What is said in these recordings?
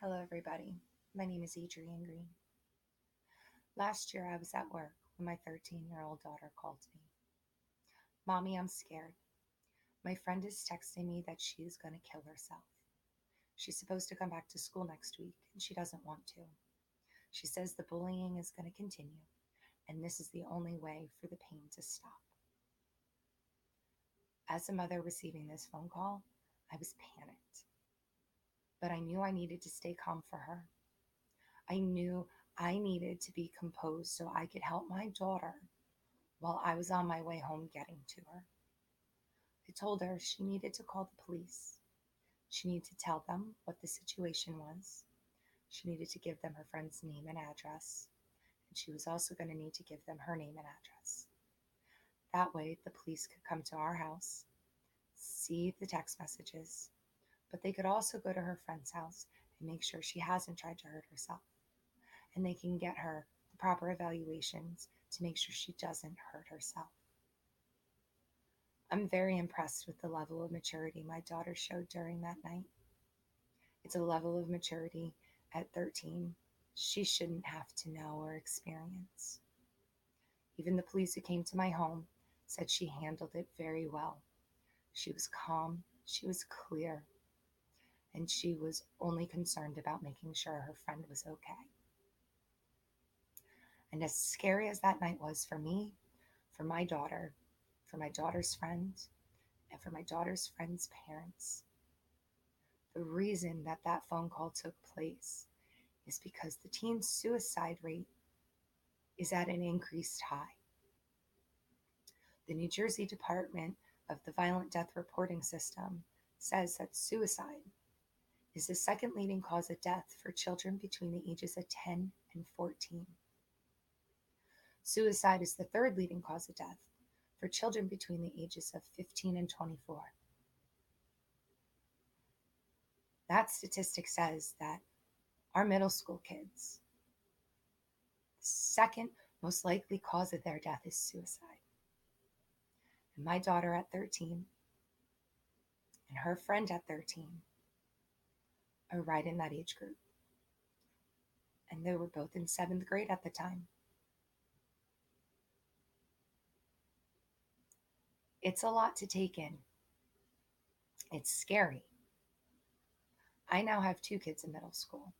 Hello, everybody. My name is Adrienne Green. Last year, I was at work when my 13-year-old daughter called me. Mommy, I'm scared. My friend is texting me that she is going to kill herself. She's supposed to come back to school next week, and she doesn't want to. She says the bullying is going to continue, and this is the only way for the pain to stop. As a mother receiving this phone call, I was panicked. But I knew I needed to stay calm for her. I knew I needed to be composed so I could help my daughter while I was on my way home getting to her. I told her she needed to call the police. She needed to tell them what the situation was. She needed to give them her friend's name and address. And she was also going to need to give them her name and address. That way, the police could come to our house, see the text messages, but they could also go to her friend's house and make sure she hasn't tried to hurt herself. And they can get her the proper evaluations to make sure she doesn't hurt herself. I'm very impressed with the level of maturity my daughter showed during that night. It's a level of maturity at 13 she shouldn't have to know or experience. Even the police who came to my home said she handled it very well. She was calm, she was clear, and she was only concerned about making sure her friend was okay. And as scary as that night was for me, for my daughter, for my daughter's friends, and for my daughter's friends' parents, the reason that that phone call took place is because the teen suicide rate is at an increased high. The New Jersey Department of the Violent Death Reporting System says that suicide is the second leading cause of death for children between the ages of 10 and 14. Suicide is the third leading cause of death for children between the ages of 15 and 24. That statistic says that our middle school kids, the second most likely cause of their death is suicide. And my daughter at 13 and her friend at 13 are right in that age group. And they were both in seventh grade at the time. It's a lot to take in. It's scary. I now have two kids in middle school,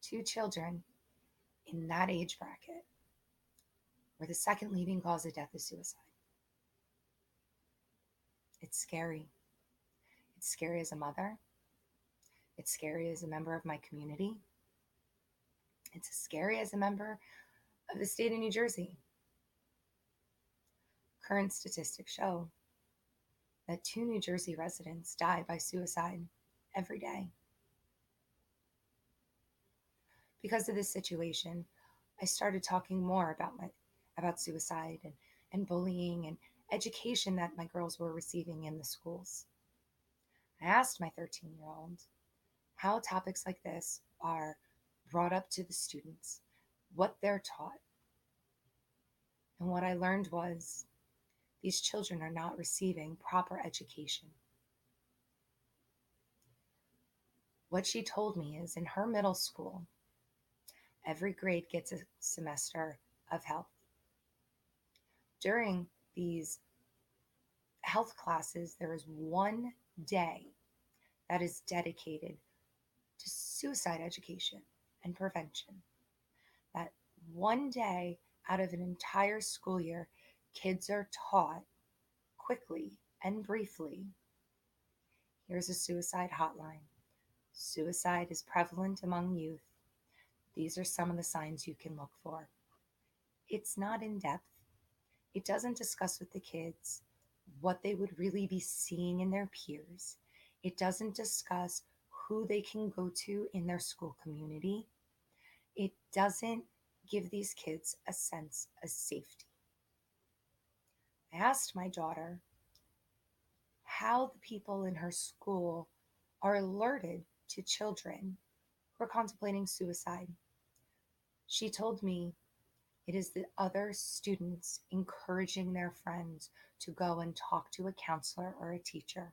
two children in that age bracket where the second leading cause of death is suicide. It's scary. It's scary as a mother. It's scary as a member of my community. It's scary as a member of the state of New Jersey. Current statistics show that two New Jersey residents die by suicide every day. Because of this situation, I started talking more about suicide and bullying and education that my girls were receiving in the schools. I asked my 13-year-old how topics like this are brought up to the students, what they're taught. And what I learned was these children are not receiving proper education. What she told me is in her middle school, every grade gets a semester of health. During these health classes, there is one day that is dedicated to suicide education and prevention. That one day out of an entire school year, kids are taught quickly and briefly, here's a suicide hotline. Suicide is prevalent among youth. These are some of the signs you can look for. It's not in depth. It doesn't discuss with the kids what they would really be seeing in their peers. It doesn't discuss who they can go to in their school community. It doesn't give these kids a sense of safety. I asked my daughter how the people in her school are alerted to children who are contemplating suicide. She told me it is the other students encouraging their friends to go and talk to a counselor or a teacher.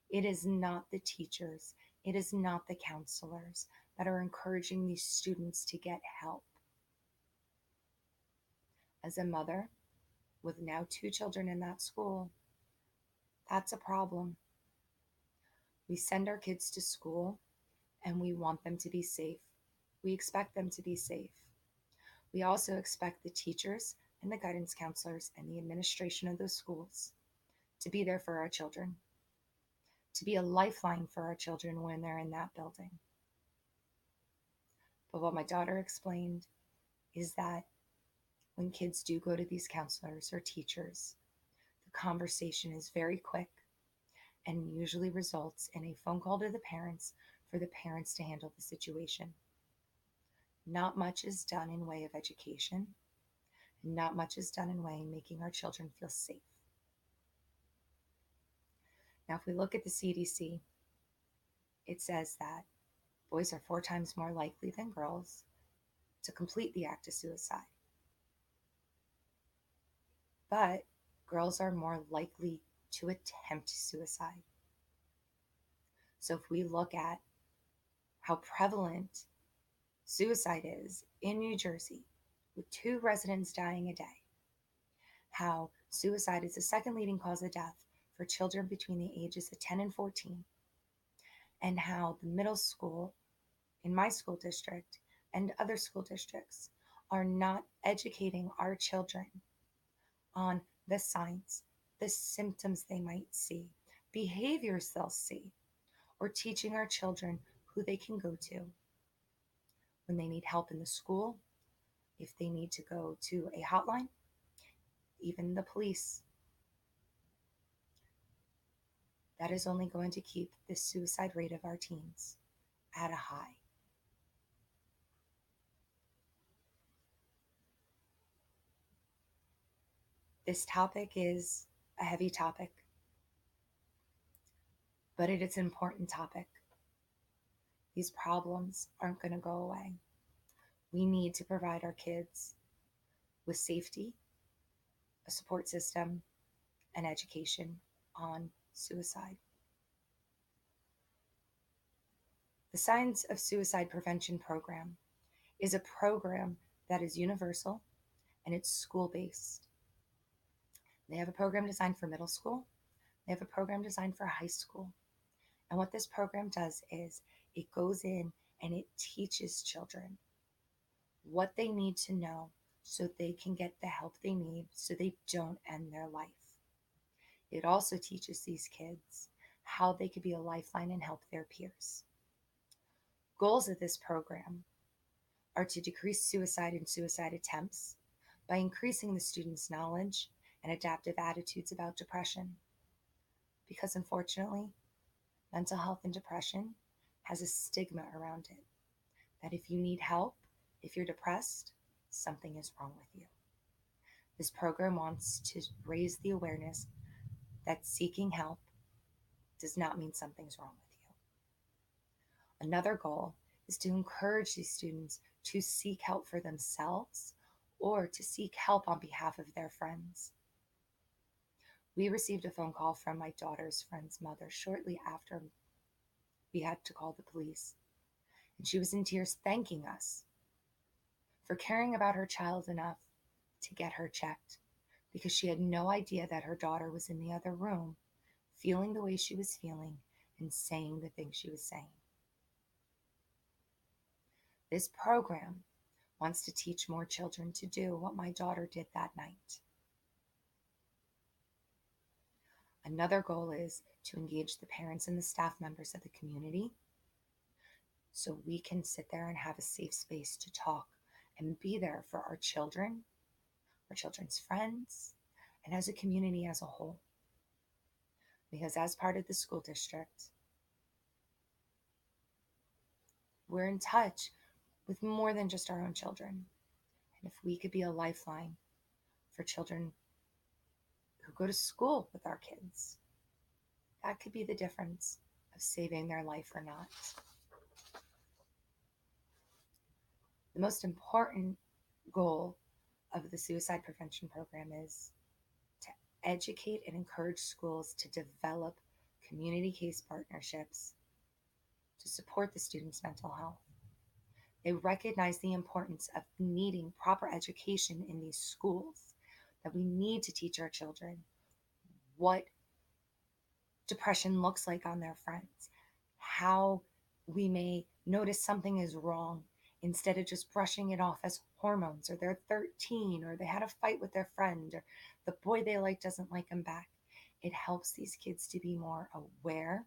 It is not the teachers It is not the counselors that are encouraging these students to get help. As a mother with now two children in that school, that's a problem. We send our kids to school and we want them to be safe. We expect them to be safe. We also expect the teachers and the guidance counselors and the administration of those schools to be there for our children, to be a lifeline for our children when they're in that building. But what my daughter explained is that when kids do go to these counselors or teachers, the conversation is very quick and usually results in a phone call to the parents for the parents to handle the situation. Not much is done in way of education, and not much is done in way of making our children feel safe. Now, if we look at the CDC, it says that boys are 4 times more likely than girls to complete the act of suicide. But girls are more likely to attempt suicide. So if we look at how prevalent suicide is in New Jersey, with 2 residents dying a day, how suicide is the second leading cause of death for children between the ages of 10 and 14, and how the middle school in my school district and other school districts are not educating our children on the signs, the symptoms they might see, behaviors they'll see, or teaching our children who they can go to when they need help in the school, if they need to go to a hotline, even the police. That is only going to keep the suicide rate of our teens at a high. This topic is a heavy topic, but it is an important topic. These problems aren't going to go away. We need to provide our kids with safety, a support system, and education on suicide. The Signs of Suicide Prevention Program is a program that is universal and it's school based. They have a program designed for middle school, they have a program designed for high school. And what this program does is it goes in and it teaches children what they need to know so they can get the help they need so they don't end their life. It also teaches these kids how they could be a lifeline and help their peers. Goals of this program are to decrease suicide and suicide attempts by increasing the students' knowledge and adaptive attitudes about depression. Because unfortunately, mental health and depression has a stigma around it that if you need help, if you're depressed, something is wrong with you. This program wants to raise the awareness that seeking help does not mean something's wrong with you. Another goal is to encourage these students to seek help for themselves or to seek help on behalf of their friends. We received a phone call from my daughter's friend's mother shortly after we had to call the police, and she was in tears thanking us for caring about her child enough to get her checked because she had no idea that her daughter was in the other room feeling the way she was feeling and saying the things she was saying. This program wants to teach more children to do what my daughter did that night. Another goal is to engage the parents and the staff members of the community so we can sit there and have a safe space to talk and be there for our children, our children's friends, and as a community as a whole. Because as part of the school district, we're in touch with more than just our own children. And if we could be a lifeline for children who go to school with our kids, that could be the difference of saving their life or not. The most important goal of the suicide prevention program is to educate and encourage schools to develop community case partnerships to support the student's mental health. They recognize the importance of needing proper education in these schools, that we need to teach our children what depression looks like on their friends, how we may notice something is wrong instead of just brushing it off as hormones, or they're 13, or they had a fight with their friend, or the boy they like doesn't like them back. It helps these kids to be more aware,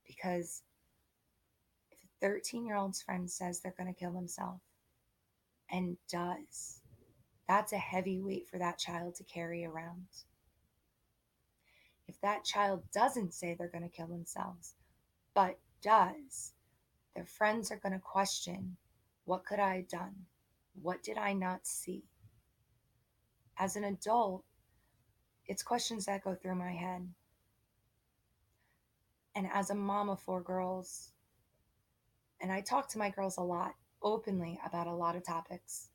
because if a 13-year-old's friend says they're going to kill themselves and does, that's a heavy weight for that child to carry around. If that child doesn't say they're going to kill themselves, but does, their friends are going to question, what could I have done? What did I not see? As an adult, it's questions that go through my head. And as a mom of 4 girls, and I talk to my girls a lot, openly about a lot of topics,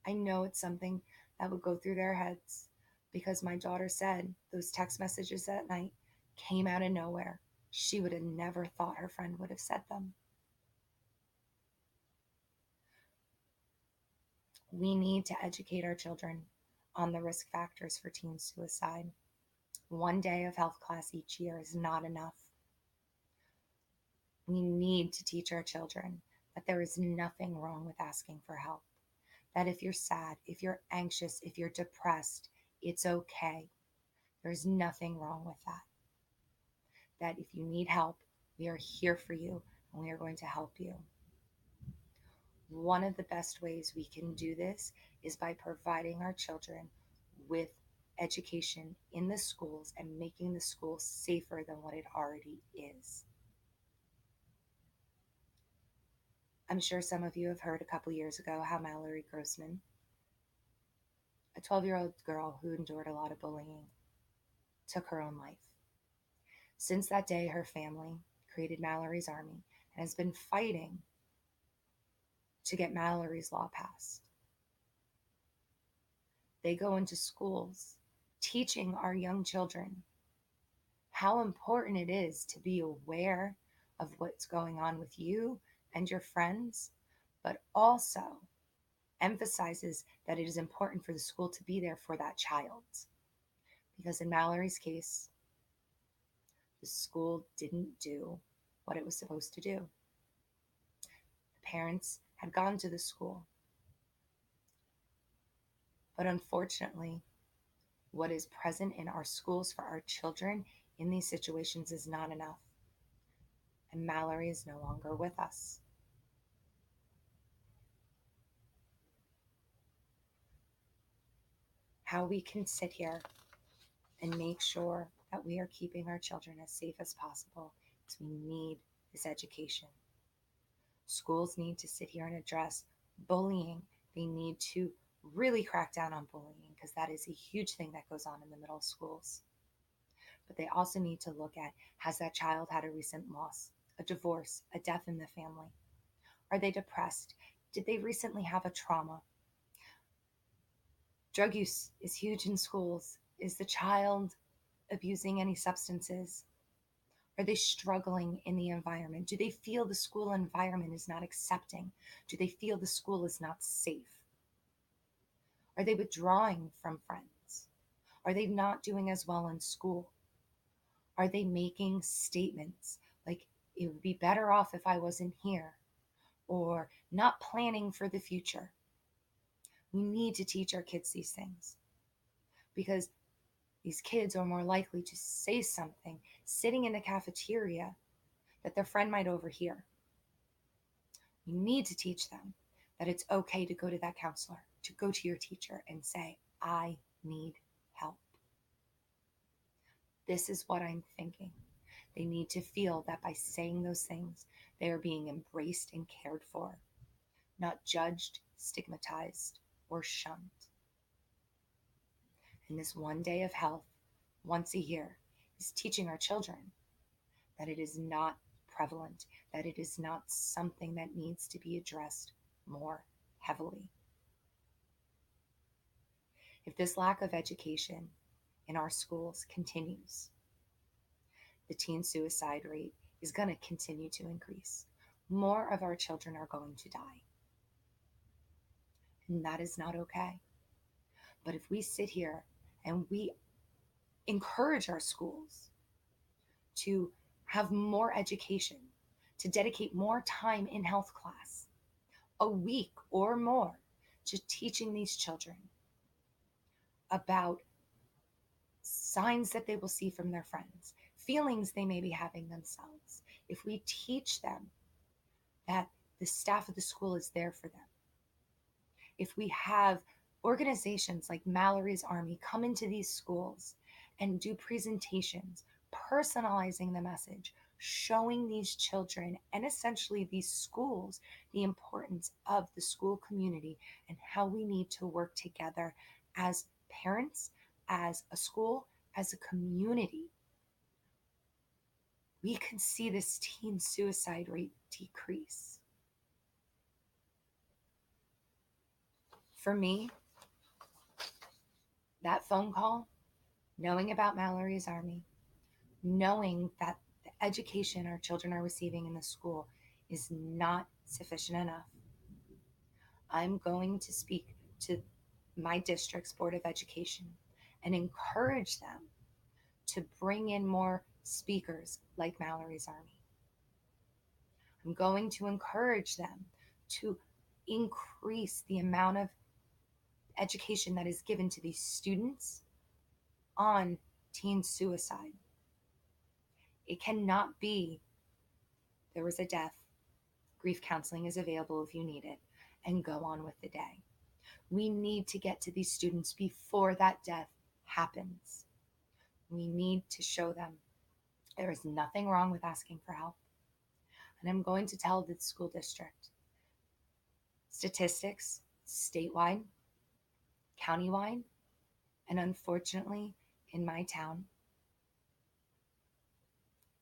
I know it's something that would go through their heads, because my daughter said those text messages that night came out of nowhere. She would have never thought her friend would have said them. We need to educate our children on the risk factors for teen suicide. One day of health class each year is not enough. We need to teach our children that there is nothing wrong with asking for help. That if you're sad, if you're anxious, if you're depressed, it's okay. There's nothing wrong with that. That if you need help, we are here for you and we are going to help you. One of the best ways we can do this is by providing our children with education in the schools and making the schools safer than what it already is. I'm sure some of you have heard a couple years ago how Mallory Grossman, a 12-year-old girl who endured a lot of bullying, took her own life. Since that day, her family created Mallory's Army and has been fighting to get Mallory's Law passed. They go into schools teaching our young children how important it is to be aware of what's going on with you and your friends, but also emphasizes that it is important for the school to be there for that child. Because in Mallory's case, the school didn't do what it was supposed to do. The parents had gone to the school, but unfortunately, what is present in our schools for our children in these situations is not enough. And Mallory is no longer with us. How we can sit here and make sure that we are keeping our children as safe as possible is we need this education. Schools need to sit here and address bullying. They need to really crack down on bullying, because that is a huge thing that goes on in the middle schools. But they also need to look at, has that child had a recent loss, a divorce, a death in the family? Are they depressed? Did they recently have a trauma? Drug use is huge in schools. Is the child abusing any substances? Are they struggling in the environment? Do they feel the school environment is not accepting? Do they feel the school is not safe? Are they withdrawing from friends? Are they not doing as well in school? Are they making statements like, it would be better off if I wasn't here, or not planning for the future? We need to teach our kids these things, because these kids are more likely to say something sitting in the cafeteria that their friend might overhear. You need to teach them that it's okay to go to that counselor, to go to your teacher and say, I need help. This is what I'm thinking. They need to feel that by saying those things, they are being embraced and cared for, not judged, stigmatized, or shunned. And this one day of health, once a year, is teaching our children that it is not prevalent, that it is not something that needs to be addressed more heavily. If this lack of education in our schools continues, the teen suicide rate is going to continue to increase. More of our children are going to die. And that is not okay. But if we sit here and we encourage our schools to have more education, to dedicate more time in health class, a week or more, to teaching these children about signs that they will see from their friends, feelings they may be having themselves. If we teach them that the staff of the school is there for them, if we have organizations like Mallory's Army come into these schools and do presentations, personalizing the message, showing these children and essentially these schools the importance of the school community and how we need to work together as parents, as a school, as a community, we can see this teen suicide rate decrease. For me, that phone call, knowing about Mallory's Army, knowing that the education our children are receiving in the school is not sufficient enough, I'm going to speak to my district's Board of Education and encourage them to bring in more speakers like Mallory's Army. I'm going to encourage them to increase the amount of education that is given to these students on teen suicide. It cannot be there was a death, grief counseling is available if you need it, and go on with the day. We need to get to these students before that death happens. We need to show them there is nothing wrong with asking for help. And I'm going to tell the school district statistics statewide, countywide, and unfortunately in my town,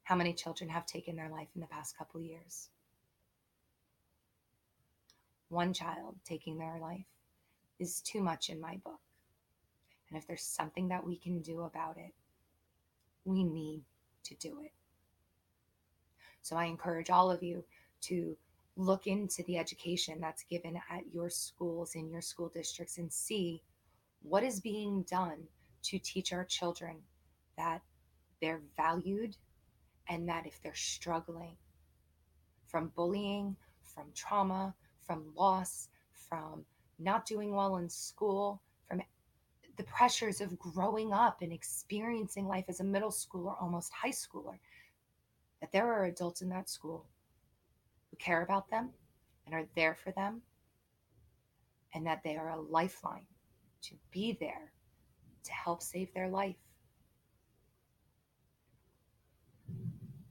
how many children have taken their life in the past couple years. One child taking their life is too much in my book. And if there's something that we can do about it, we need to do it. So I encourage all of you to look into the education that's given at your schools, in your school districts, and see what is being done to teach our children that they're valued and that if they're struggling from bullying, from trauma, from loss, from not doing well in school, from the pressures of growing up and experiencing life as a middle schooler, almost high schooler, that there are adults in that school who care about them and are there for them, and that they are a lifeline to be there to help save their life.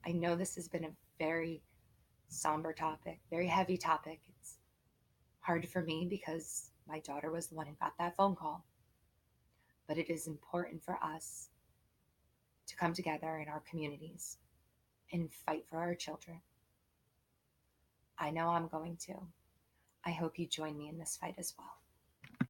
I know this has been a very somber topic, very heavy topic. It's hard for me because my daughter was the one who got that phone call. But it is important for us to come together in our communities and fight for our children. I know I'm going to. I hope you join me in this fight as well.